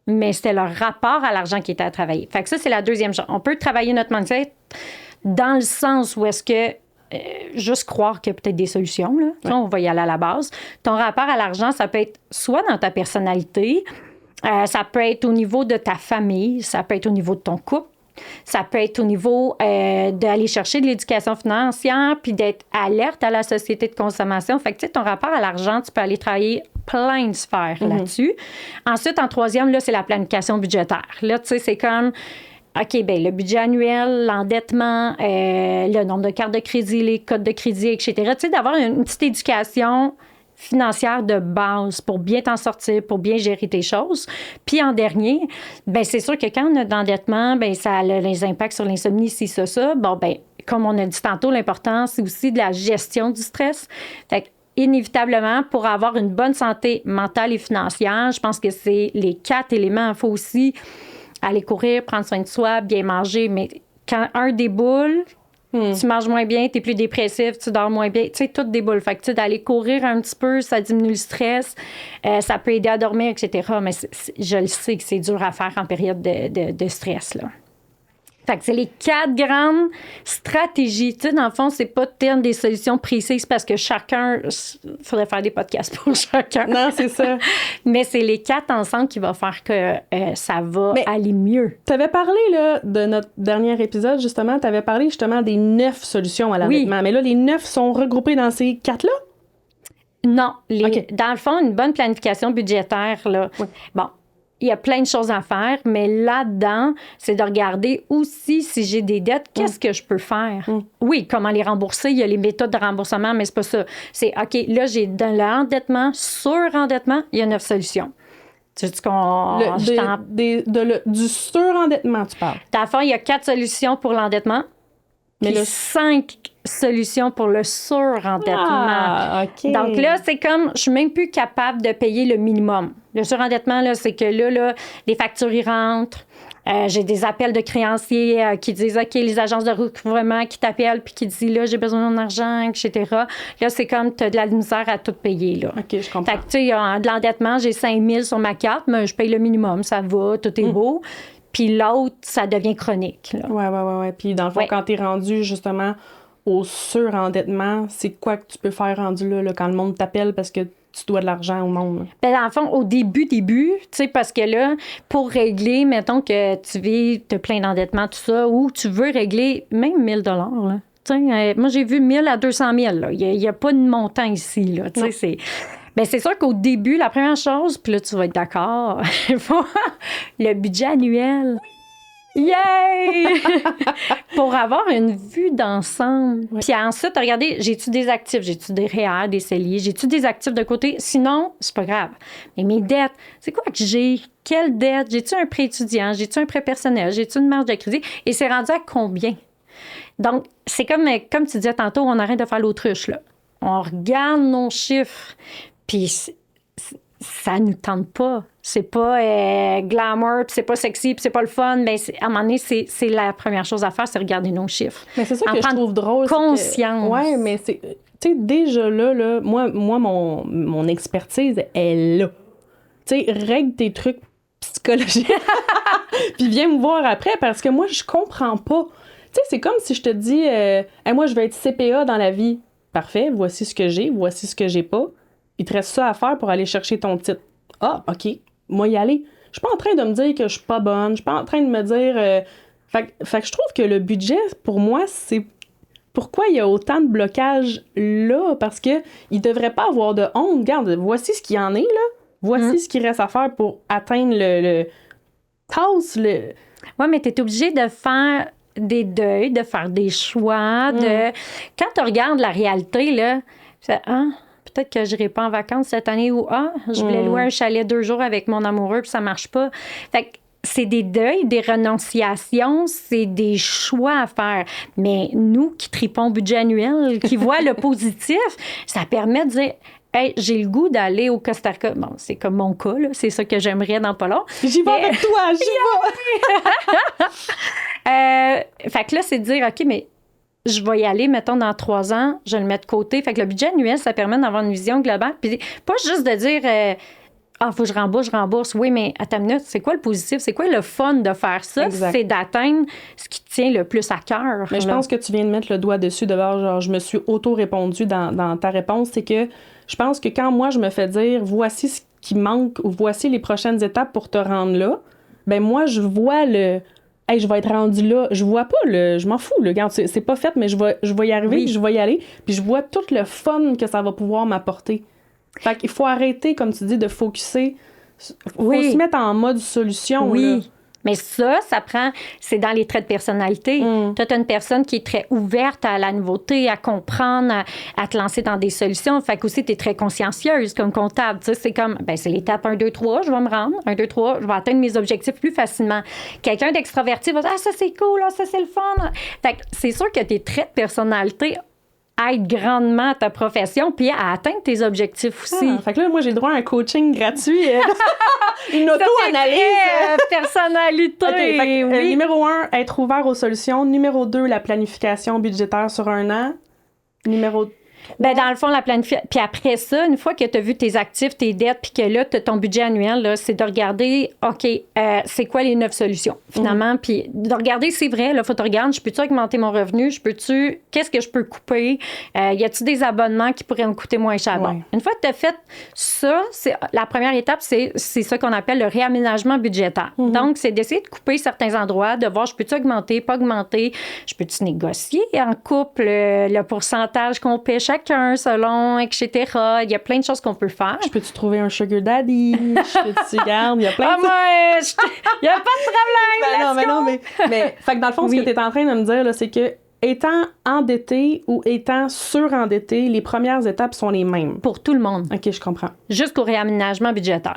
Mais c'était leur rapport à l'argent qui était à travailler. Fait que ça, c'est la deuxième chose. On peut travailler notre mindset dans le sens où est-ce que juste croire qu'il y a peut-être des solutions, là. Ouais. On va y aller à la base. Ton rapport à l'argent, ça peut être soit dans ta personnalité, ça peut être au niveau de ta famille, ça peut être au niveau de ton couple, ça peut être au niveau d'aller chercher de l'éducation financière puis d'être alerte à la société de consommation. Fait que, tu sais, ton rapport à l'argent, tu peux aller travailler plein de sphères là-dessus. Ensuite, en troisième, là, c'est la planification budgétaire. Là, tu sais, c'est comme, OK, bien, le budget annuel, l'endettement, le nombre de cartes de crédit, les codes de crédit, etc. Tu sais, d'avoir une petite éducation financière de base pour bien t'en sortir, pour bien gérer tes choses. Puis en dernier, bien, c'est sûr que quand on a de l'endettement, bien, ça a les impacts sur l'insomnie, ça. Bon, bien, comme on a dit tantôt, l'important, c'est aussi de la gestion du stress. Fait que, inévitablement, pour avoir une bonne santé mentale et financière, je pense que c'est les 4 éléments. Il faut aussi aller courir, prendre soin de soi, bien manger. Mais quand un déboule, tu manges moins bien, tu es plus dépressif, tu dors moins bien. Tu sais, tout déboule. Fait que, tu sais, d'aller courir un petit peu, ça diminue le stress, ça peut aider à dormir, etc. Mais je le sais que c'est dur à faire en période de stress, là. Fait que c'est les 4 grandes stratégies. Tu sais, dans le fond, c'est pas tellement des solutions précises parce que chacun... Il faudrait faire des podcasts pour chacun. Non, c'est ça. Mais c'est les 4 ensemble qui vont faire que ça va aller mieux. Tu avais parlé, là, de notre dernier épisode, justement, tu avais parlé justement des 9 solutions à l'endettement. Oui. Mais là, les 9 sont regroupés dans ces 4-là? Non. Dans le fond, une bonne planification budgétaire, là, bon, il y a plein de choses à faire, mais là-dedans, c'est de regarder aussi si j'ai des dettes, qu'est-ce que je peux faire? Oui, comment les rembourser? Il y a les méthodes de remboursement, mais c'est pas ça. C'est, OK, là, j'ai de l'endettement, surendettement, il y a 9 solutions. Tu sais du surendettement, tu parles? Dans le fond, il y a 4 solutions pour l'endettement, mais 5 solutions pour le surendettement. Ah, OK. Donc là, c'est comme, je suis même plus capable de payer le minimum. Le surendettement, là, c'est que là, les factures, ils rentrent. J'ai des appels de créanciers qui disent, OK, les agences de recouvrement qui t'appellent puis qui disent, là, j'ai besoin de mon argent, etc. Là, c'est comme, tu as de la misère à tout payer, là. OK, je comprends. Fait que, tu sais, de l'endettement, j'ai 5 000 sur ma carte, mais je paye le minimum, ça va, tout est beau. Puis l'autre, ça devient chronique, là. Ouais. Puis dans le fond, quand t'es rendu, justement, au surendettement, c'est quoi que tu peux faire rendu là quand le monde t'appelle parce que tu dois de l'argent au monde? Ben, dans le fond, au début, tu sais, parce que là, pour régler, mettons que tu vis, t'as plein d'endettement, tout ça, ou tu veux régler même 1 000 là. Moi, j'ai vu 1 000 à 200 000. Il n'y a pas de montant ici. Là, c'est sûr qu'au début, la première chose, puis là, tu vas être d'accord, le budget annuel. Yay! Pour avoir une vue d'ensemble. Oui. Puis ensuite, regardez, j'ai-tu des actifs? J'ai-tu des REER, des CELI? J'ai-tu des actifs de côté? Sinon, c'est pas grave. Mais mes dettes, c'est quoi que j'ai? Quelle dette? J'ai-tu un prêt étudiant? J'ai-tu un prêt personnel? J'ai-tu une marge de crédit? Et c'est rendu à combien? Donc, c'est comme tu disais tantôt, on arrête de faire l'autruche, là. On regarde nos chiffres, puis ça nous tente pas. C'est pas glamour, puis c'est pas sexy, puis c'est pas le fun. Mais à un moment donné, c'est la première chose à faire, c'est regarder nos chiffres. Mais c'est ça que je trouve drôle. Conscience. Oui, mais c'est... Tu sais, déjà là, moi mon expertise est là. Tu sais, règle tes trucs psychologiques. Puis viens me voir après, parce que moi, je comprends pas. Tu sais, c'est comme si je te dis, hey, moi, je vais être CPA dans la vie. Parfait, voici ce que j'ai, voici ce que j'ai pas. Il te reste ça à faire pour aller chercher ton titre. Ah, OK, moi y aller. Je suis pas en train de me dire que je suis pas bonne. Je suis pas en train de me dire... Fait que je trouve que le budget, pour moi, c'est... Pourquoi il y a autant de blocages là? Parce que il devrait pas avoir de honte. Regarde, voici ce qu'il y en est, là. Voici ce qu'il reste à faire pour atteindre le... Oui, mais tu es obligé de faire des deuils, de faire des choix. Quand tu regardes la réalité, là, c'est... Peut-être que je n'irai pas en vacances cette année ou je voulais louer un chalet 2 jours avec mon amoureux puis ça marche pas. Fait que c'est des deuils, des renonciations, c'est des choix à faire. Mais nous qui tripons budget annuel, qui voient le positif, ça permet de dire hey, j'ai le goût d'aller au Costa Rica. Bon, c'est comme mon cas, là. C'est ça que j'aimerais dans pas long. J'y vais avec toi, j'y vais! Fait que là, c'est de dire, OK, mais je vais y aller, mettons, dans 3 ans, je le mets de côté. Fait que le budget annuel, ça permet d'avoir une vision globale. Puis pas juste de dire, faut que je rembourse. Oui, mais à ta minute, c'est quoi le positif? C'est quoi le fun de faire ça? Exact. C'est d'atteindre ce qui te tient le plus à cœur. Mais je pense que tu viens de mettre le doigt dessus devant, genre, je me suis auto-répondu dans ta réponse. C'est que je pense que quand moi, je me fais dire, voici ce qui manque ou voici les prochaines étapes pour te rendre là, ben moi, je vois hey, je vais être rendu là. Je vois pas je m'en fous, regarde, c'est pas fait, mais je vais y arriver, puis je vais y aller, puis je vois tout le fun que ça va pouvoir m'apporter. Fait qu'il faut arrêter, comme tu dis, de focusser. Faut se mettre en mode solution. Oui. Là. Mais ça prend, c'est dans les traits de personnalité. Toi, tu as une personne qui est très ouverte à la nouveauté, à comprendre, à te lancer dans des solutions. Fait qu'aussi, tu es très consciencieuse comme comptable. Tu sais, c'est comme, c'est l'étape 1, 2, 3, je vais me rendre. 1, 2, 3, je vais atteindre mes objectifs plus facilement. Quelqu'un d'extraverti va dire, ça c'est cool, ça c'est le fun. Fait que c'est sûr que tes traits de personnalité aide grandement à ta profession puis à atteindre tes objectifs aussi. Fait que là, moi, j'ai droit à un coaching gratuit. Une auto-analyse. Personnalité. Okay, fait que, numéro 1, être ouvert aux solutions. Numéro 2, la planification budgétaire sur 1 an. Numéro 3. Dans le fond, la planification. Puis après ça, une fois que tu as vu tes actifs, tes dettes, puis que là, tu as ton budget annuel, là, c'est de regarder, OK, c'est quoi les 9 solutions, finalement. Puis de regarder, c'est vrai, là, faut que tu regardes, je peux-tu augmenter mon revenu? Qu'est-ce que je peux couper? Y a-tu des abonnements qui pourraient me coûter moins cher? Bon, une fois que tu as fait ça, la première étape, c'est ça qu'on appelle le réaménagement budgétaire. Donc, c'est d'essayer de couper certains endroits, de voir, je peux-tu augmenter, pas augmenter? Je peux-tu négocier en couple le pourcentage qu'on paie chacun selon, etc. Il y a plein de choses qu'on peut faire. Je peux-tu trouver un sugar daddy? Je peux-tu garder? Il y a plein de... Il n'y a pas de problème! Mais fait que dans le fond, ce que tu es en train de me dire, là, c'est que étant endetté ou étant surendetté, les premières étapes sont les mêmes. Pour tout le monde. OK, je comprends. Jusqu'au réaménagement budgétaire.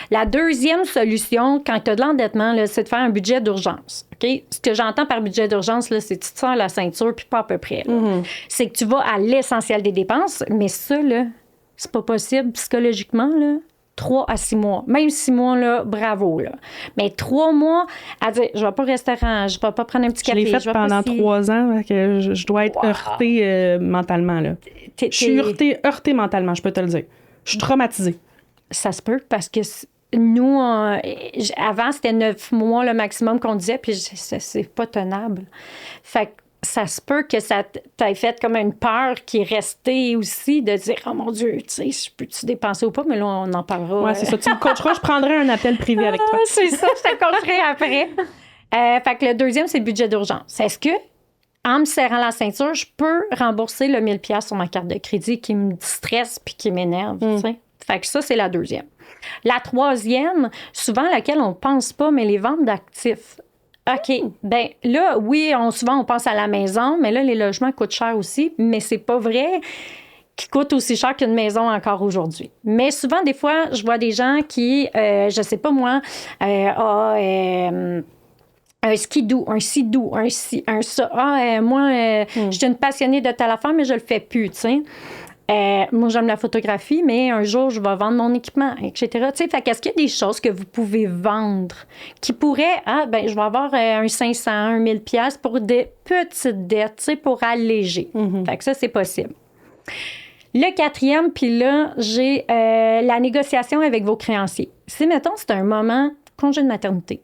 La deuxième solution, quand tu as de l'endettement, là, c'est de faire un budget d'urgence. OK? Ce que j'entends par budget d'urgence, là, c'est que tu te sors la ceinture, puis pas à peu près. C'est que tu vas à l'essentiel des dépenses, mais ça, là, c'est pas possible psychologiquement, là. 3 à 6 mois. Même 6 mois, là, bravo, là. Mais 3 mois, à dire, je vais pas au restaurant, je vais pas prendre un petit café. Je l'ai fait pendant 3 ans, que je dois être heurtée mentalement, là. Je suis heurtée mentalement, je peux te le dire. Je suis traumatisée. Ça se peut, parce que nous, avant, c'était 9 mois le maximum qu'on disait, puis c'est pas tenable. Fait que ça se peut que ça t'ait fait comme une peur qui est restée aussi de dire « Oh mon Dieu, tu sais, je peux-tu dépenser ou pas? » Mais là, on en parlera. Ouais, c'est ça. Tu me coacheras, je prendrai un appel privé avec toi. C'est ça, je te coacherai après. Fait que le deuxième, c'est le budget d'urgence. Est-ce que, en me serrant la ceinture, je peux rembourser le 1000$ sur ma carte de crédit qui me stresse puis qui m'énerve, tu sais? Fait que ça, c'est la deuxième. La troisième, souvent laquelle on pense pas, mais les ventes d'actifs. OK. Ben là, oui, souvent, on pense à la maison, mais là, les logements coûtent cher aussi, mais c'est pas vrai qu'ils coûtent aussi cher qu'une maison encore aujourd'hui. Mais souvent, des fois, je vois des gens qui, je sais pas moi, un skidoo, un sidou, un ci, un ça. Moi, je suis une passionnée de telle affaire, mais je le fais plus, tu sais. Moi, j'aime la photographie, mais un jour, je vais vendre mon équipement, etc. Tu sais, fait qu'est-ce qu'il y a des choses que vous pouvez vendre qui pourraient, je vais avoir un 500, un 1000$ pour des petites dettes, tu sais, pour alléger. Fait que ça, c'est possible. Le quatrième, puis là, j'ai la négociation avec vos créanciers. Si, mettons, c'est un moment, congé de maternité,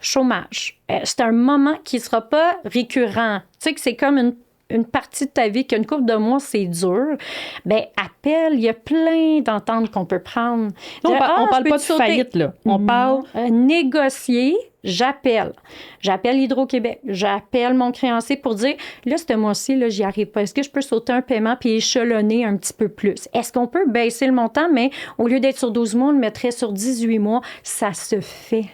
chômage, c'est un moment qui ne sera pas récurrent. Tu sais, que c'est comme une partie de ta vie, qu'une couple de mois, c'est dur, appelle, il y a plein d'ententes qu'on peut prendre. On parle pas de faillite, là. On parle... Négocier, j'appelle. J'appelle Hydro-Québec. J'appelle mon créancier pour dire, là, ce mois-ci, là, j'y arrive pas. Est-ce que je peux sauter un paiement puis échelonner un petit peu plus? Est-ce qu'on peut baisser le montant, mais au lieu d'être sur 12 mois, on le mettrait sur 18 mois? Ça se fait.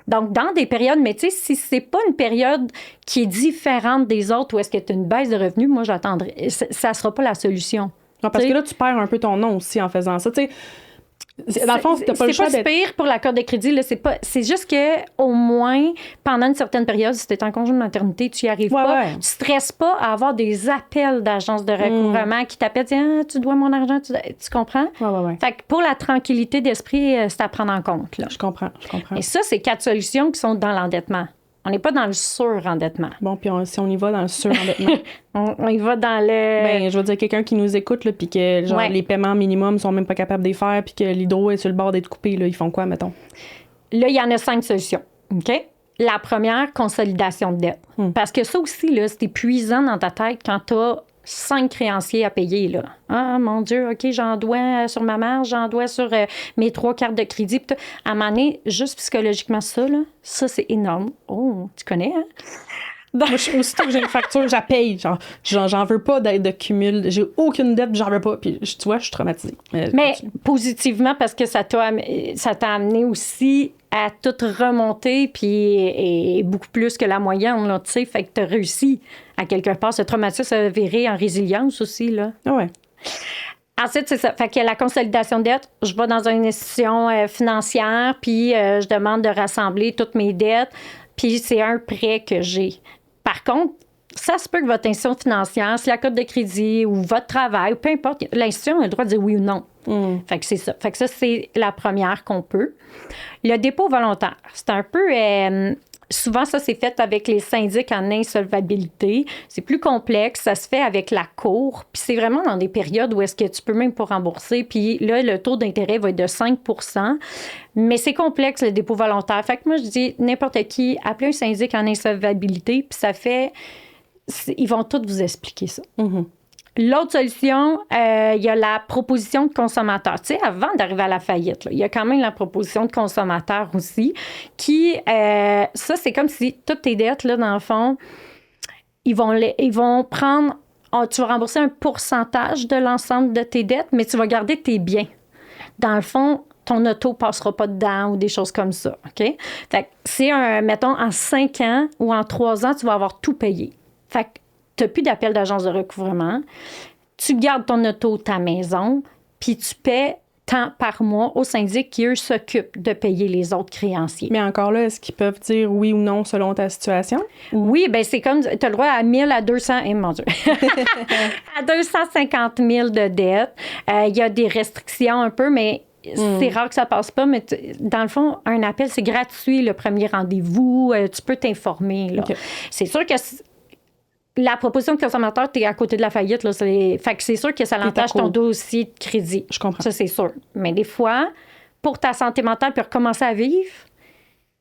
Donc, dans des périodes, mais tu sais, si c'est pas une période qui est différente des autres ou est-ce que tu as une baisse de revenus, moi, j'attendrai. Ça sera pas la solution. Non, parce que là, tu perds un peu ton nom aussi en faisant ça. Tu sais, dans le fond, t'as pas le choix d'être... C'est pas pire pour la carte de crédit. Là, c'est juste que au moins, pendant une certaine période, si tu es en congé de maternité, tu y arrives pas. Ouais. Tu stresses pas à avoir des appels d'agences de recouvrement qui t'appellent, tu dois mon argent, tu comprends? Ouais. Fait que pour la tranquillité d'esprit, c'est à prendre en compte. Là. Je comprends. Et ça, c'est 4 solutions qui sont dans l'endettement. On n'est pas dans le surendettement. Bon, puis si on y va dans le surendettement. on y va dans le... je veux dire, quelqu'un qui nous écoute, là, puis que genre, les paiements minimums sont même pas capables de les faire, puis que l'hydro est sur le bord d'être coupé, là, ils font quoi, mettons? Là, il y en a 5 solutions. OK? La première, consolidation de dette. Parce que ça aussi, là, c'est épuisant dans ta tête quand tu as 5 créanciers à payer, là. Ah, mon Dieu, OK, j'en dois sur ma marge, j'en dois sur mes 3 cartes de crédit. À un moment donné, juste psychologiquement, ça, c'est énorme. Oh, tu connais, hein? Moi, aussitôt que j'ai une facture, j'appelle. J'en veux pas de cumul. J'ai aucune dette, j'en veux pas. Puis, tu vois, je suis traumatisée. Mais positivement, parce que ça t'a amené aussi à tout remonter, puis et beaucoup plus que la moyenne, là, tu sais. Fait que t'as réussi, à quelque part, ce traumatisme a viré en résilience aussi, là. Ah ouais. Ensuite, c'est ça. Fait que la consolidation de dette, je vais dans une institution financière, puis je demande de rassembler toutes mes dettes, puis c'est un prêt que j'ai. Par contre, ça se peut que votre institution financière, si la carte de crédit ou votre travail, peu importe, l'institution a le droit de dire oui ou non. Fait que c'est ça. Fait que ça, c'est la première qu'on peut. Le dépôt volontaire, c'est un peu... souvent, ça, c'est fait avec les syndics en insolvabilité. C'est plus complexe. Ça se fait avec la cour. Puis c'est vraiment dans des périodes où est-ce que tu peux même pas rembourser. Puis là, le taux d'intérêt va être de 5 %. Mais c'est complexe, le dépôt volontaire. Fait que moi, je dis, n'importe qui, appelez un syndic en insolvabilité. Puis ça fait... Ils vont tous vous expliquer ça. L'autre solution, il y a la proposition de consommateur. Tu sais, avant d'arriver à la faillite, il y a quand même la proposition de consommateur aussi, qui, ça, c'est comme si toutes tes dettes, là, dans le fond, ils vont prendre, tu vas rembourser un pourcentage de l'ensemble de tes dettes, mais tu vas garder tes biens. Dans le fond, ton auto passera pas dedans ou des choses comme ça, OK? Fait que c'est mettons, en 5 ans ou en 3 ans, tu vas avoir tout payé. Fait que tu n'as plus d'appel d'agence de recouvrement. Tu gardes ton auto, ta maison, puis tu paies tant par mois au syndic qui, eux, s'occupent de payer les autres créanciers. Mais encore là, est-ce qu'ils peuvent dire oui ou non selon ta situation? Oui, bien, c'est comme, tu as le droit à 1000, à 200, mon Dieu, à 250 000 de dette. Il y a des restrictions un peu, mais c'est rare que ça passe pas, mais dans le fond, un appel, c'est gratuit, le premier rendez-vous. Tu peux t'informer, là. Okay. C'est sûr que... La proposition de consommateur, tu es à côté de la faillite. Là, fait que c'est sûr que ça l'entache ton dossier de crédit. Je comprends. Ça, c'est sûr. Mais des fois, pour ta santé mentale, puis recommencer à vivre,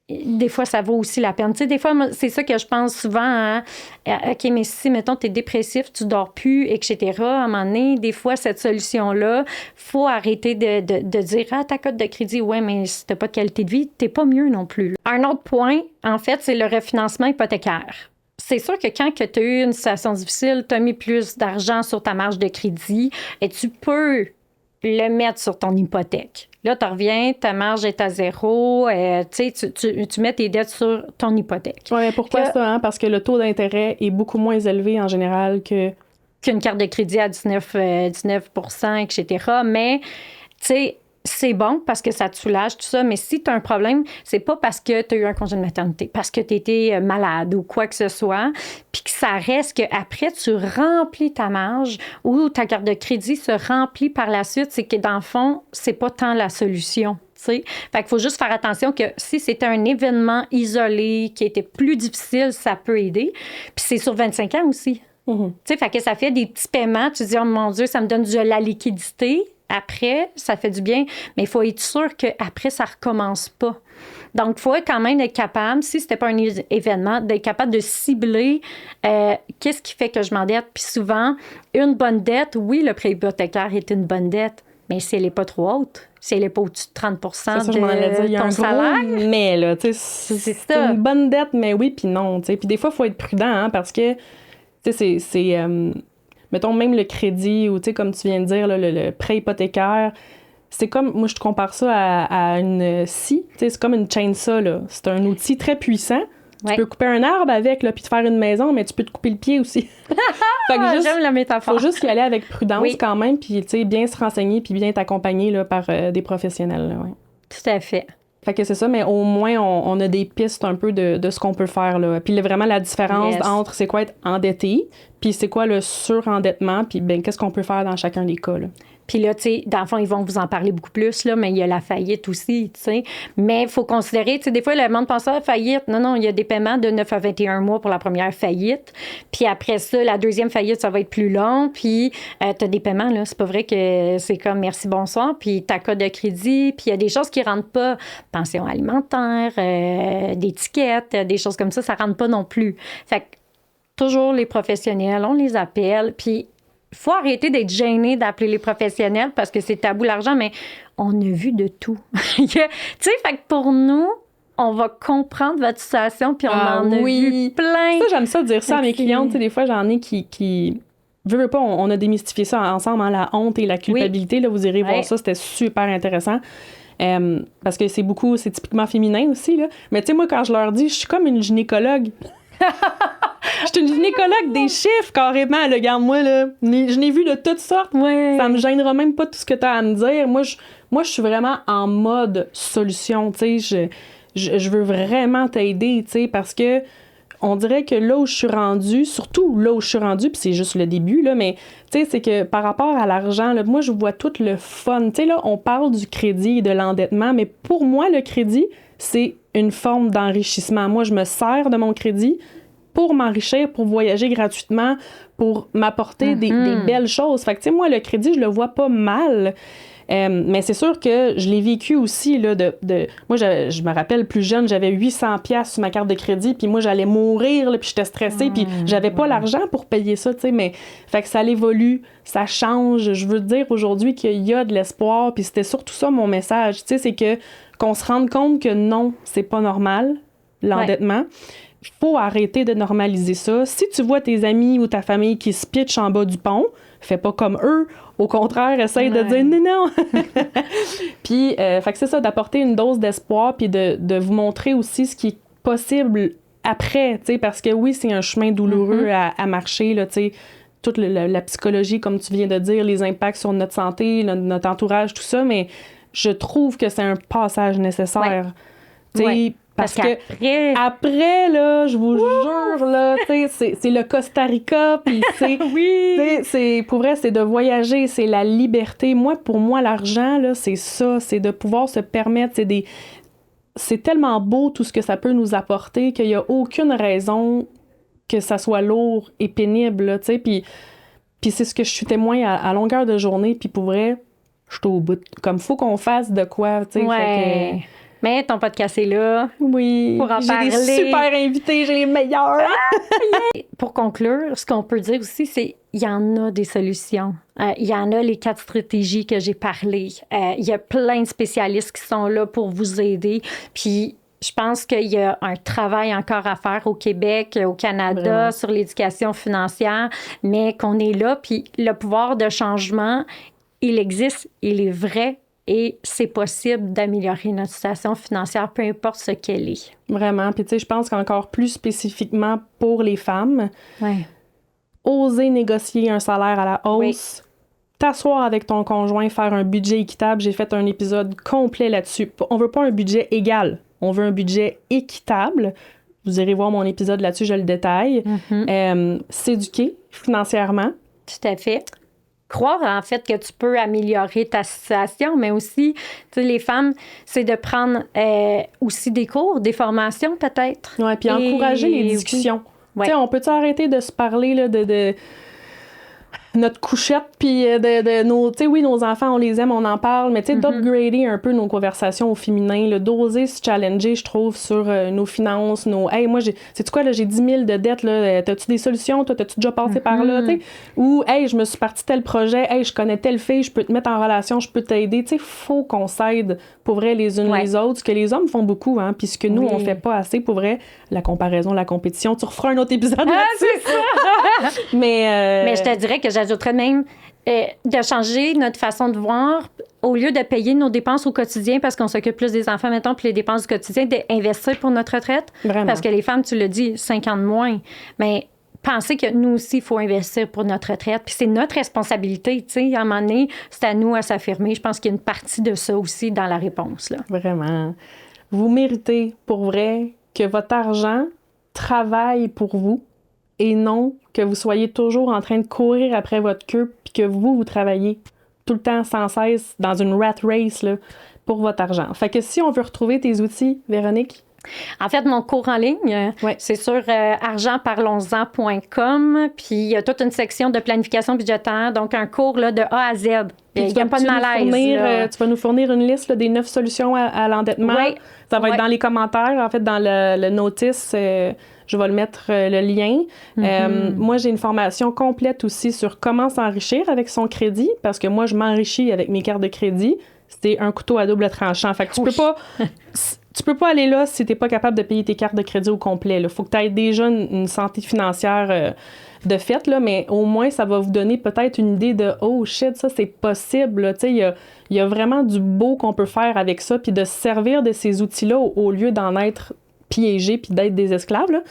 des fois, ça vaut aussi la peine. Tu sais, des fois, moi, c'est ça que je pense souvent. Hein? OK, mais si, mettons, tu es dépressif, tu dors plus, etc., à un moment donné, des fois, cette solution-là, faut arrêter de dire, ah, ta cote de crédit, ouais, mais si t'as pas de qualité de vie, t'es pas mieux non plus. Là. Un autre point, en fait, c'est le refinancement hypothécaire. C'est sûr que quand tu as eu une situation difficile, tu as mis plus d'argent sur ta marge de crédit et tu peux le mettre sur ton hypothèque. Là, tu reviens, ta marge est à zéro, tu mets tes dettes sur ton hypothèque. Oui, pourquoi ça? Hein? Parce que le taux d'intérêt est beaucoup moins élevé en général qu'une carte de crédit à 19 etc. Mais, tu sais, c'est bon parce que ça te soulage, tout ça, mais si tu as un problème, c'est pas parce que tu as eu un congé de maternité, parce que tu étais malade ou quoi que ce soit, puis que ça reste qu'après, tu remplis ta marge ou ta carte de crédit se remplit par la suite, c'est que dans le fond, c'est pas tant la solution. T'sais. Fait qu'il faut juste faire attention que si c'était un événement isolé qui était plus difficile, ça peut aider. Puis c'est sur 25 ans aussi. Mm-hmm. Fait que ça fait des petits paiements. Tu te dis, oh mon Dieu, ça me donne de la liquidité. Après, ça fait du bien, mais il faut être sûr qu'après, ça ne recommence pas. Donc, il faut quand même être capable, si ce n'était pas un événement, d'être capable de cibler qu'est-ce qui fait que je m'endette. Puis souvent, une bonne dette, oui, le prêt hypothécaire est une bonne dette, mais si elle n'est pas trop haute, si elle n'est pas au-dessus de 30 de ton salaire. Mais là, tu sais, c'est une bonne dette, mais oui, puis non. Puis des fois, il faut être prudent, hein, parce que, tu sais, c'est mettons même le crédit ou, tu sais, comme tu viens de dire, là, le prêt hypothécaire, c'est comme, moi, je te compare ça à une scie. Tu sais, c'est comme une chainsaw, là. C'est un outil très puissant. Ouais. Tu peux couper un arbre avec, là, puis te faire une maison, mais tu peux te couper le pied aussi. Fait que j'aime la métaphore. Faut juste y aller avec prudence quand même, puis, tu sais, bien se renseigner, puis bien être accompagné, là, par des professionnels, là, ouais. Tout à fait. Fait que c'est ça, mais au moins, on a des pistes un peu de ce qu'on peut faire, là. Puis vraiment, la différence entre c'est quoi être endetté, puis c'est quoi le surendettement, puis ben qu'est-ce qu'on peut faire dans chacun des cas, là. Puis là, tu sais, dans le fond, ils vont vous en parler beaucoup plus, là, mais il y a la faillite aussi, tu sais. Mais il faut considérer, tu sais, des fois, le monde pense à la faillite. Non, il y a des paiements de 9 à 21 mois pour la première faillite. Puis après ça, la deuxième faillite, ça va être plus long. Puis tu as des paiements, là. C'est pas vrai que c'est comme merci, bonsoir. Puis ta code de crédit. Puis il y a des choses qui rentrent pas. Pension alimentaire, des tickets, des choses comme ça rentre pas non plus. Fait que toujours les professionnels, on les appelle. Puis il faut arrêter d'être gêné d'appeler les professionnels parce que c'est tabou l'argent, mais on a vu de tout. Tu sais, fait que pour nous, on va comprendre votre situation puis on en a vu plein. Ça, j'aime ça dire ça à mes clientes. Tu sais, des fois, j'en ai qui veux pas, on a démystifié ça ensemble, hein, la honte et la culpabilité. Là, vous irez voir ça, c'était super intéressant. Parce que c'est typiquement féminin aussi. Là. Mais tu sais, moi, quand je leur dis, je suis comme une gynécologue. Je suis une gynécologue des chiffres, carrément. Là, regarde-moi, là. Je n'ai vu de toutes sortes. Ouais. Ça me gênera même pas tout ce que tu as à me dire. Moi, je suis vraiment en mode solution. Tu sais, je veux vraiment t'aider, tu sais, parce que on dirait que là où je suis rendue, surtout là où je suis rendue, puis c'est juste le début, là, mais tu sais, c'est que par rapport à l'argent, là, moi, je vois tout le fun. Tu sais, là, on parle du crédit et de l'endettement, mais pour moi, le crédit, c'est une forme d'enrichissement. Moi, je me sers de mon crédit pour m'enrichir, pour voyager gratuitement, pour m'apporter des belles choses. Fait que, tu sais, moi, le crédit, je le vois pas mal. Mais c'est sûr que je l'ai vécu aussi, là, moi, je me rappelle, plus jeune, j'avais 800$ sur ma carte de crédit, puis moi, j'allais mourir, là, puis j'étais stressée, puis j'avais pas l'argent pour payer ça, tu sais, mais fait que ça évolue, ça change. Je veux dire aujourd'hui qu'il y a de l'espoir, puis c'était surtout ça mon message, tu sais, c'est qu'on se rende compte que non, c'est pas normal, l'endettement. Il faut arrêter de normaliser ça. Si tu vois tes amis ou ta famille qui se pitchent en bas du pont, fais pas comme eux. Au contraire, essaye de dire non. Puis, fait que c'est ça, d'apporter une dose d'espoir puis de vous montrer aussi ce qui est possible après, tu sais, parce que oui, c'est un chemin douloureux à marcher, là, tu sais, toute la psychologie, comme tu viens de dire, les impacts sur notre santé, notre entourage, tout ça, mais je trouve que c'est un passage nécessaire. Tu sais, parce que après, là, je vous jure, là, tu sais, c'est le Costa Rica, puis c'est pour vrai, c'est de voyager, c'est la liberté. Pour moi, l'argent, là, c'est ça, c'est de pouvoir se permettre, c'est tellement beau tout ce que ça peut nous apporter qu'il n'y a aucune raison que ça soit lourd et pénible, là, tu sais, puis c'est ce que je suis témoin à longueur de journée, puis pour vrai, je suis au bout. Comme, faut qu'on fasse de quoi, tu sais. Ouais. Mais ton podcast est là. Oui, pour en j'ai parler. des super invités, j'ai les meilleurs. Pour conclure, ce qu'on peut dire aussi, c'est il y en a des solutions. Il y en a les 4 stratégies que j'ai parlé. Il y a plein de spécialistes qui sont là pour vous aider. Puis, je pense qu'il y a un travail encore à faire au Québec, au Canada, Vraiment. sur l'éducation financière, mais qu'on est là. Puis, le pouvoir de changement, il existe, il est vrai. Et c'est possible d'améliorer notre situation financière, peu importe ce qu'elle est. Vraiment. Puis, tu sais, je pense qu'encore plus spécifiquement pour les femmes, Ouais. oser négocier un salaire à la hausse, t'asseoir avec ton conjoint, faire un budget équitable. J'ai fait un épisode complet là-dessus. On veut pas un budget égal, on veut un budget équitable. Vous irez voir mon épisode là-dessus, je le détaille. S'éduquer financièrement. Tout à fait. Croire en fait que tu peux améliorer ta situation, mais aussi, tu sais, les femmes, c'est de prendre aussi des cours, des formations peut-être. Ouais, puis encourager les discussions. Ouais. Tu sais, on peut-tu arrêter de se parler là, de notre couchette, puis de nos... Tu sais, oui, nos enfants, on les aime, on en parle, mais tu sais, d'upgrader un peu nos conversations au féminin, là, d'oser se challenger, je trouve, sur nos finances, nos... Hey, moi, sais-tu quoi, là, j'ai 10 000 de dettes, là, t'as-tu des solutions? Toi, t'as-tu déjà passé par là, tu sais? Ou, hey, je me suis partie tel projet, hey, je connais telle fille, je peux te mettre en relation, je peux t'aider. Tu sais, faut qu'on s'aide, pour vrai, les unes les autres, ce que les hommes font beaucoup, hein, puis ce que nous, on fait pas assez, pour vrai, la comparaison, la compétition. Tu referas un autre épisode là-dessus. C'est ça! Mais je te dirais que j'ajouterais même de changer notre façon de voir. Au lieu de payer nos dépenses au quotidien parce qu'on s'occupe plus des enfants, mettons, puis les dépenses du quotidien, d'investir pour notre retraite. Vraiment. Parce que les femmes, tu l'as dit, 5 ans de moins. Mais pensez que nous aussi, il faut investir pour notre retraite. Puis c'est notre responsabilité, tu sais. À un moment donné, c'est à nous à s'affirmer. Je pense qu'il y a une partie de ça aussi dans la réponse, là. Vraiment. Vous méritez, pour vrai, que votre argent travaille pour vous et non que vous soyez toujours en train de courir après votre queue puis que vous travaillez tout le temps, sans cesse, dans une rat race là, pour votre argent. Fait que si on veut retrouver tes outils, Véronique? En fait, mon cours en ligne, c'est sur argentparlons-en.com. Puis il y a toute une section de planification budgétaire, donc un cours là, de A à Z. Il n'y a pas de malaise. Tu vas nous fournir une liste là, des 9 solutions à l'endettement. Oui. Ça va être dans les commentaires, en fait, dans le notice. Je vais le mettre le lien. Moi, j'ai une formation complète aussi sur comment s'enrichir avec son crédit, parce que moi, je m'enrichis avec mes cartes de crédit. C'est un couteau à double tranchant. Fait que tu peux pas... Tu peux pas aller là si t'es pas capable de payer tes cartes de crédit au complet. Il faut que tu aies déjà une santé financière de fait, là, mais au moins, ça va vous donner peut-être une idée de « Oh shit, ça, c'est possible. » Tu sais, il y a vraiment du beau qu'on peut faire avec ça, puis de se servir de ces outils-là au lieu d'en être piégé puis d'être des esclaves. Là.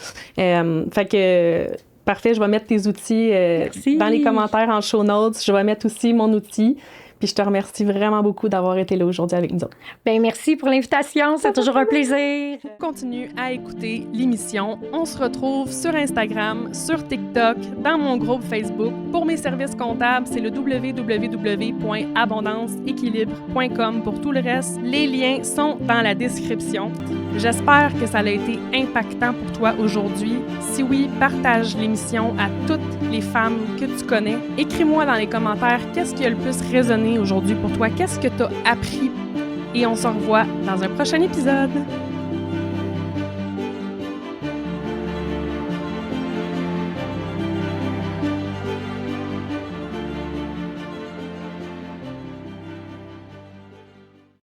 Fait que... Parfait, je vais mettre tes outils dans les commentaires en show notes. Je vais mettre aussi mon outil. Puis je te remercie vraiment beaucoup d'avoir été là aujourd'hui avec nous autres. Bien, merci pour l'invitation. C'est toujours un plaisir. Continue à écouter l'émission. On se retrouve sur Instagram, sur TikTok, dans mon groupe Facebook. Pour mes services comptables, c'est le www.abondanceéquilibre.com. Pour tout le reste, les liens sont dans la description. J'espère que ça a été impactant pour toi aujourd'hui. Si oui, partage l'émission à toutes les femmes que tu connais. Écris-moi dans les commentaires qu'est-ce qui a le plus résonné aujourd'hui pour toi, qu'est-ce que tu as appris. Et on se revoit dans un prochain épisode.